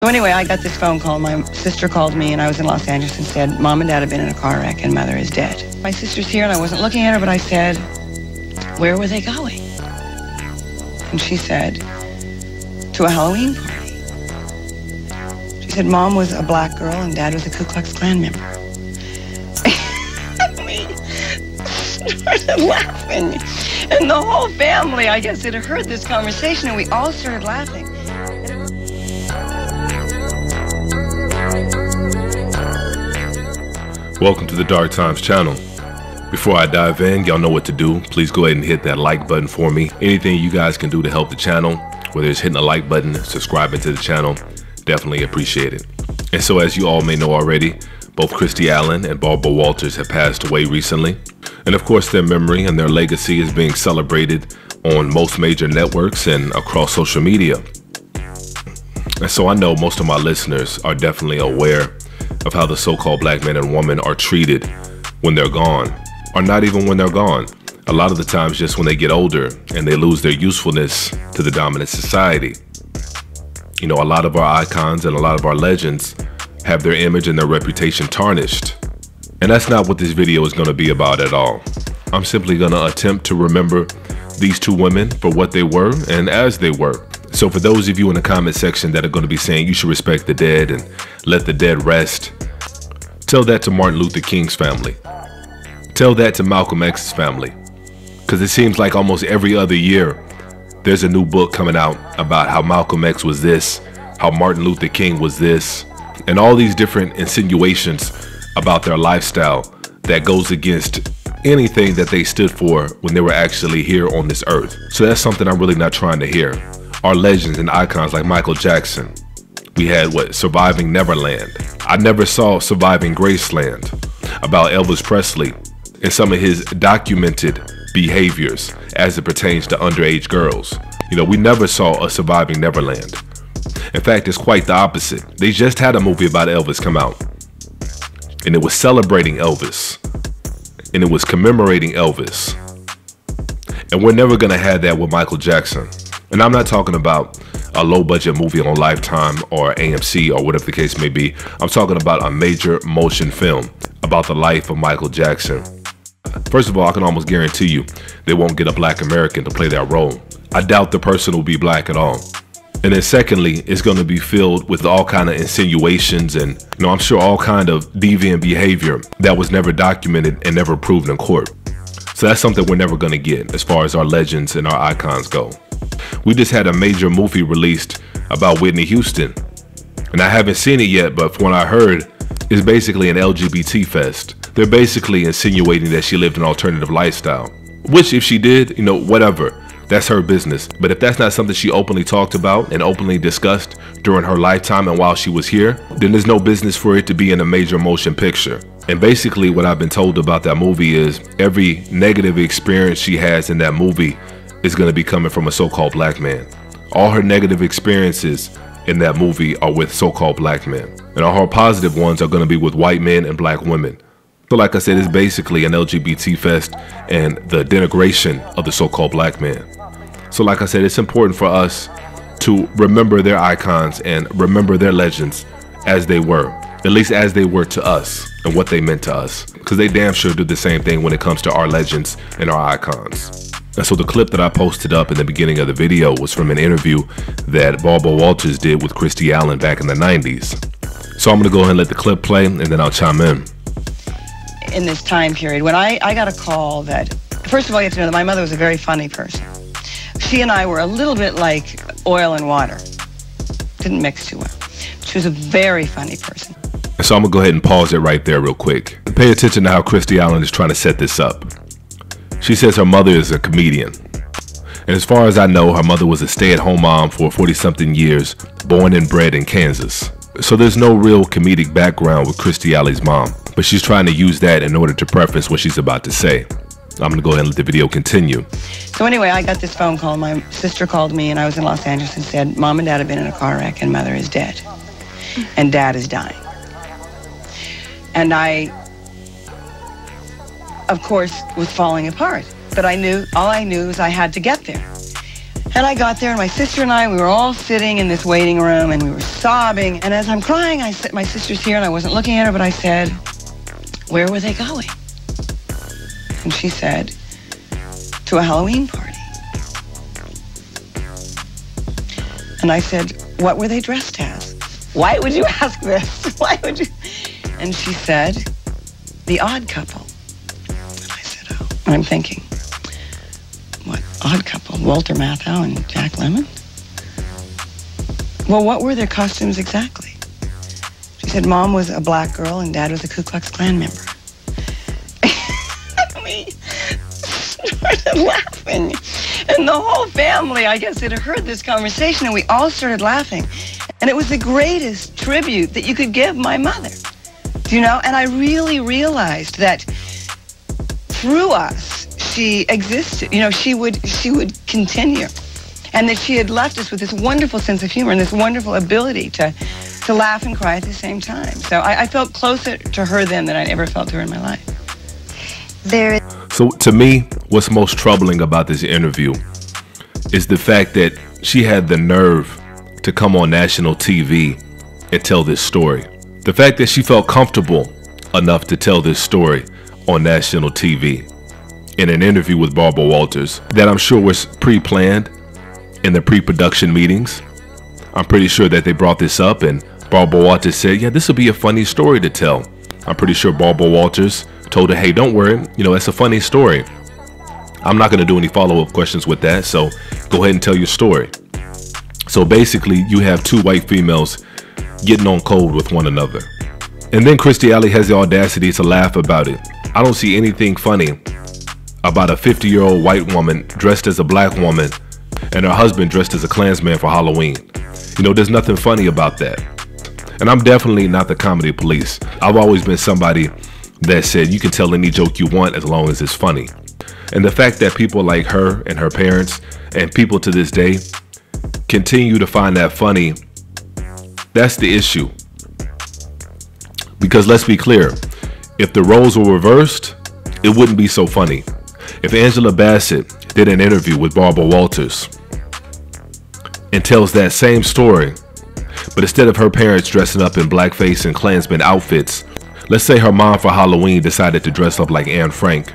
So anyway, I got this phone call. My sister called me, and I was in Los Angeles, and said, Mom and Dad have been in a car wreck, and Mother is dead. My sister's here, and I wasn't looking at her, but I said, where were they going? And she said, to a Halloween party. She said, Mom was a black girl, and Dad was a Ku Klux Klan member. We started laughing. And the whole family, I guess, had heard this conversation, and we all started laughing. Welcome to the Dark Times channel. Before I dive in, y'all know what to do. Please go ahead and hit that like button for me. Anything you guys can do to help the channel, whether it's hitting the like button, subscribing to the channel, definitely appreciate it. And so, as you all may know already, both Kirstie Allen and Barbra Walters have passed away recently. And of course, their memory and their legacy is being celebrated on most major networks and across social media. And so I know most of my listeners are definitely aware of how the so-called black men and women are treated when they're gone, or not even when they're gone. A lot of the times just when they get older and they lose their usefulness to the dominant society. You know, a lot of our icons and a lot of our legends have their image and their reputation tarnished. And that's not what this video is going to be about at all. I'm simply going to attempt to remember these two women for what they were and as they were. So for those of you in the comment section that are going to be saying you should respect the dead and let the dead rest, tell that to Martin Luther King's family. Tell that to Malcolm X's family. Because it seems like almost every other year there's a new book coming out about how Malcolm X was this, how Martin Luther King was this, and all these different insinuations about their lifestyle that goes against anything that they stood for when they were actually here on this earth. So that's something I'm really not trying to hear. Our legends and icons like Michael Jackson. We had Surviving Neverland. I never saw Surviving Graceland, about Elvis Presley and some of his documented behaviors as it pertains to underage girls. You know, we never saw a Surviving Neverland. In fact, it's quite the opposite. They just had a movie about Elvis come out, and it was celebrating Elvis, and it was commemorating Elvis. And we're never gonna have that with Michael Jackson. And I'm not talking about a low budget movie on Lifetime or AMC or whatever the case may be. I'm talking about a major motion film about the life of Michael Jackson. First of all, I can almost guarantee you they won't get a black American to play that role. I doubt the person will be black at all. And then secondly, it's going to be filled with all kind of insinuations and, you know, I'm sure all kind of deviant behavior that was never documented and never proven in court. So that's something we're never going to get as far as our legends and our icons go. We just had a major movie released about Whitney Houston, and I haven't seen it yet, but from what I heard, it's basically an LGBT fest. They're basically insinuating that she lived an alternative lifestyle, which if she did, you know, whatever, that's her business. But if that's not something she openly talked about and openly discussed during her lifetime and while she was here, then there's no business for it to be in a major motion picture. And basically what I've been told about that movie is every negative experience she has in that movie is going to be coming from a so-called black man. All her negative experiences in that movie are with so-called black men, and all her positive ones are going to be with white men and black women. So like I said, it's basically an LGBT fest and the denigration of the so-called black man. So like I said, it's important for us to remember their icons and remember their legends as they were, at least as they were to us and what they meant to us, because they damn sure do the same thing when it comes to our legends and our icons. And so the clip that I posted up in the beginning of the video was from an interview that Barbra Walters did with Kirstie Allen back in the 90s. So I'm gonna go ahead and let the clip play and then I'll chime in. In this time period, when I got a call that, first of all, you have to know that my mother was a very funny person. She and I were a little bit like oil and water. Didn't mix too well. She was a very funny person. And so I'm gonna go ahead and pause it right there real quick. Pay attention to how Kirstie Allen is trying to set this up. She says her mother is a comedian. And as far as I know, her mother was a stay-at-home mom for 40-something years, born and bred in Kansas. So there's no real comedic background with Kirstie Allen's mom, but she's trying to use that in order to preface what she's about to say. I'm gonna go ahead and let the video continue. So anyway, I got this phone call. My sister called me, and I was in Los Angeles, and said, Mom and Dad have been in a car wreck, and Mother is dead, and Dad is dying. And I, of course, was falling apart. But all I knew was I had to get there. And I got there, and my sister and I, we were all sitting in this waiting room, and we were sobbing. And as I'm crying, I said, my sister's here, and I wasn't looking at her, but I said, where were they going? And she said, to a Halloween party. And I said, what were they dressed as? Why would you ask this? Why would you? And she said, the Odd Couple. And I said, oh. And I'm thinking, what Odd Couple? Walter Matthau and Jack Lemmon? Well, what were their costumes exactly? She said, Mom was a black girl and Dad was a Ku Klux Klan member. We started laughing. And the whole family, I guess, had heard this conversation, and we all started laughing. And it was the greatest tribute that you could give my mother. You know, and I really realized that through us, she existed. You know, she would continue. And that she had left us with this wonderful sense of humor and this wonderful ability to laugh and cry at the same time. So I felt closer to her then than I'd ever felt to her in my life. So to me, what's most troubling about this interview is the fact that she had the nerve to come on national TV and tell this story. The fact that she felt comfortable enough to tell this story on national TV in an interview with Barbara Walters that I'm sure was pre-planned in the pre-production meetings. I'm pretty sure that they brought this up and Barbara Walters said, yeah, this would be a funny story to tell. I'm pretty sure Barbara Walters told her, hey, don't worry, you know, it's a funny story. I'm not going to do any follow-up questions with that, so go ahead and tell your story. So basically, you have two white females getting on cold with one another. And then Kirstie Alley has the audacity to laugh about it. I don't see anything funny about a 50-year-old white woman dressed as a black woman and her husband dressed as a Klansman for Halloween. You know, there's nothing funny about that. And I'm definitely not the comedy police. I've always been somebody that said you can tell any joke you want as long as it's funny. And the fact that people like her and her parents and people to this day continue to find that funny, that's the issue. Because let's be clear, if the roles were reversed, it wouldn't be so funny. If Angela Bassett did an interview with Barbara Walters and tells that same story, but instead of her parents dressing up in blackface and Klansman outfits, let's say her mom for Halloween decided to dress up like Anne Frank,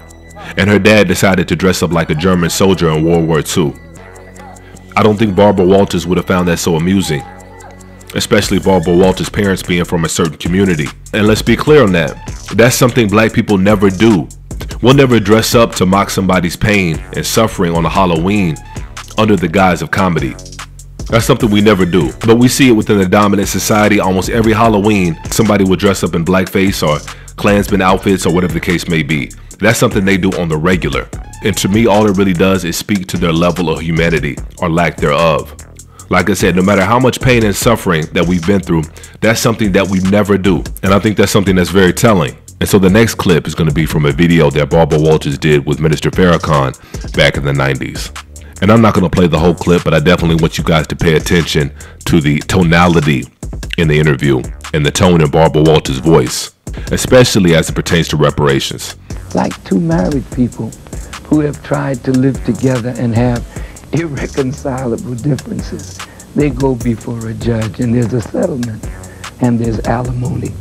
and her dad decided to dress up like a German soldier in World War II. I don't think Barbara Walters would have found that so amusing, especially Barbara Walters' parents being from a certain community. And let's be clear on that. That's something black people never do. We'll never dress up to mock somebody's pain and suffering on a Halloween under the guise of comedy. That's something we never do. But we see it within the dominant society. Almost every Halloween, somebody will dress up in blackface or Klansman outfits or whatever the case may be. That's something they do on the regular. And to me, all it really does is speak to their level of humanity or lack thereof. Like I said, no matter how much pain and suffering that we've been through, that's something that we never do. And I think that's something that's very telling. And so the next clip is going to be from a video that Barbara Walters did with Minister Farrakhan back in the 90s. And I'm not going to play the whole clip, but I definitely want you guys to pay attention to the tonality in the interview and the tone in Barbara Walters' voice, especially as it pertains to reparations. Like two married people who have tried to live together and have irreconcilable differences. They go before a judge and there's a settlement and there's alimony.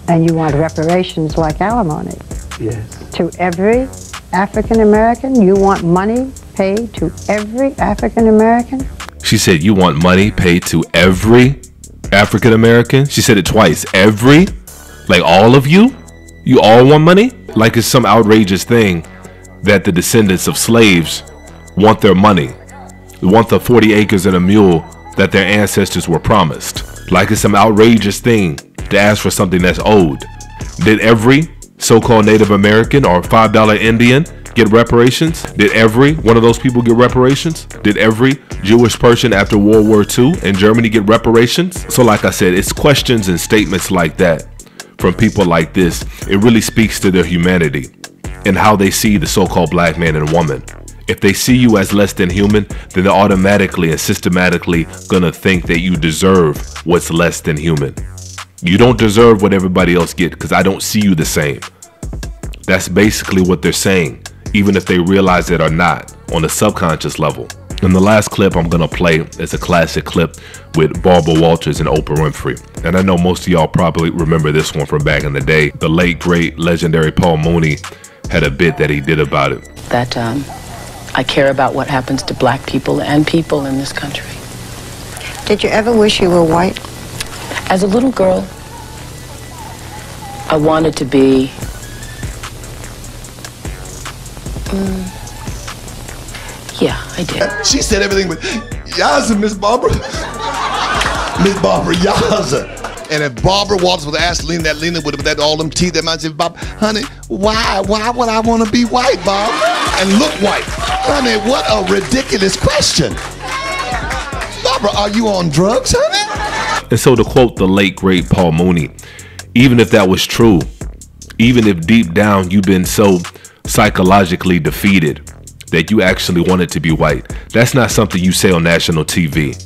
And you want reparations like alimony? Yes. To every African American? You want money paid to every African American? She said you want money paid to every African American? She said it twice. Every? Like all of you? You all want money? Like it's some outrageous thing that the descendants of slaves want their money. They want the 40 acres and a mule that their ancestors were promised. Like it's some outrageous thing to ask for something that's owed. Did every so-called Native American or $5 Indian get reparations? Did every one of those people get reparations? Did every Jewish person after World War II in Germany get reparations? So like I said, it's questions and statements like that from people like this. It really speaks to their humanity and how they see the so-called black man and woman. If they see you as less than human, then they're automatically and systematically gonna think that you deserve what's less than human. You don't deserve what everybody else gets because I don't see you the same. That's basically what they're saying, even if they realize it or not, on a subconscious level. And the last clip I'm gonna play is a classic clip with Barbara Walters and Oprah Winfrey. And I know most of y'all probably remember this one from back in the day. The late, great, legendary Paul Mooney had a bit that he did about it. That I care about what happens to black people and people in this country. Did you ever wish you were white? As a little girl, I wanted to be yeah, I did. She said everything but Yaza, Miss Barbara. Miss Barbara, Yaza. And if Barbara Walters would ask Lena, that Lena would have had all them teeth, that might say, Bob, honey, why would I want to be white, Bob? And look white. Honey, what a ridiculous question. Barbara, are you on drugs, honey? And so to quote the late, great Paul Mooney, even if that was true, even if deep down you've been so psychologically defeated that you actually wanted to be white, that's not something you say on national TV.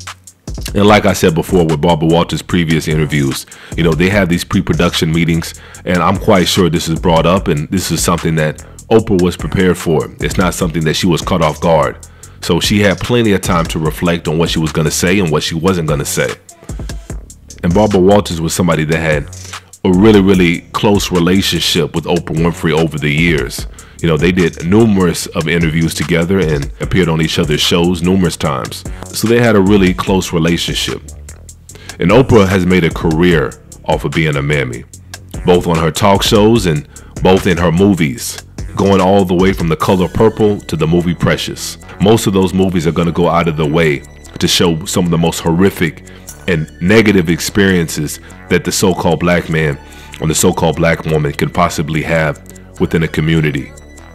And like I said before with Barbara Walters' previous interviews, you know, they have these pre-production meetings, and I'm quite sure this is brought up, and this is something that Oprah was prepared for. It's not something that she was caught off guard. So she had plenty of time to reflect on what she was going to say and what she wasn't going to say. And Barbara Walters was somebody that had a really, really close relationship with Oprah Winfrey over the years. You know, they did numerous of interviews together and appeared on each other's shows numerous times. So they had a really close relationship. And Oprah has made a career off of being a mammy, both on her talk shows and both in her movies, going all the way from The Color Purple to the movie Precious. Most of those movies are going to go out of the way to show some of the most horrific and negative experiences that the so-called black man or the so-called black woman can possibly have within a community.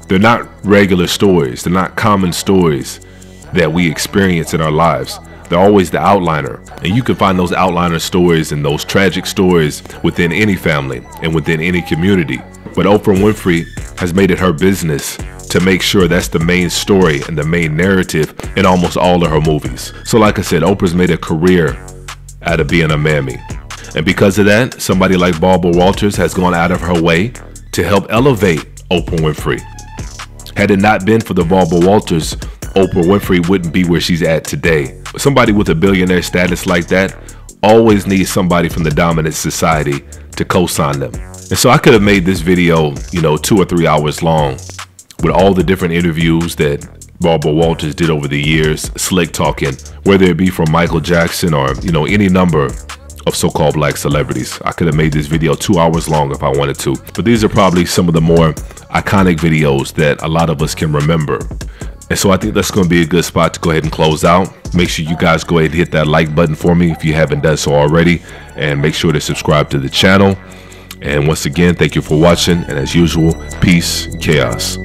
They're not regular stories. They're not common stories that we experience in our lives. They're always the outliner. And you can find those outliner stories and those tragic stories within any family and within any community. But Oprah Winfrey has made it her business to make sure that's the main story and the main narrative in almost all of her movies. So like I said, Oprah's made a career out of being a mammy. And because of that, somebody like Barbara Walters has gone out of her way to help elevate Oprah Winfrey. Had it not been for the Barbara Walters, Oprah Winfrey wouldn't be where she's at today. Somebody with a billionaire status like that always needs somebody from the dominant society to co-sign them. And so I could have made this video, you know, 2 or 3 hours long with all the different interviews that Barbara Walters did over the years, slick talking, whether it be from Michael Jackson or, you know, any number of so-called black celebrities. I could have made this video 2 hours long if I wanted to, but these are probably some of the more iconic videos that a lot of us can remember. And so I think that's going to be a good spot to go ahead and close out. Make sure you guys go ahead and hit that like button for me if you haven't done so already, and make sure to subscribe to the channel. And once again, thank you for watching, and as usual, peace, chaos.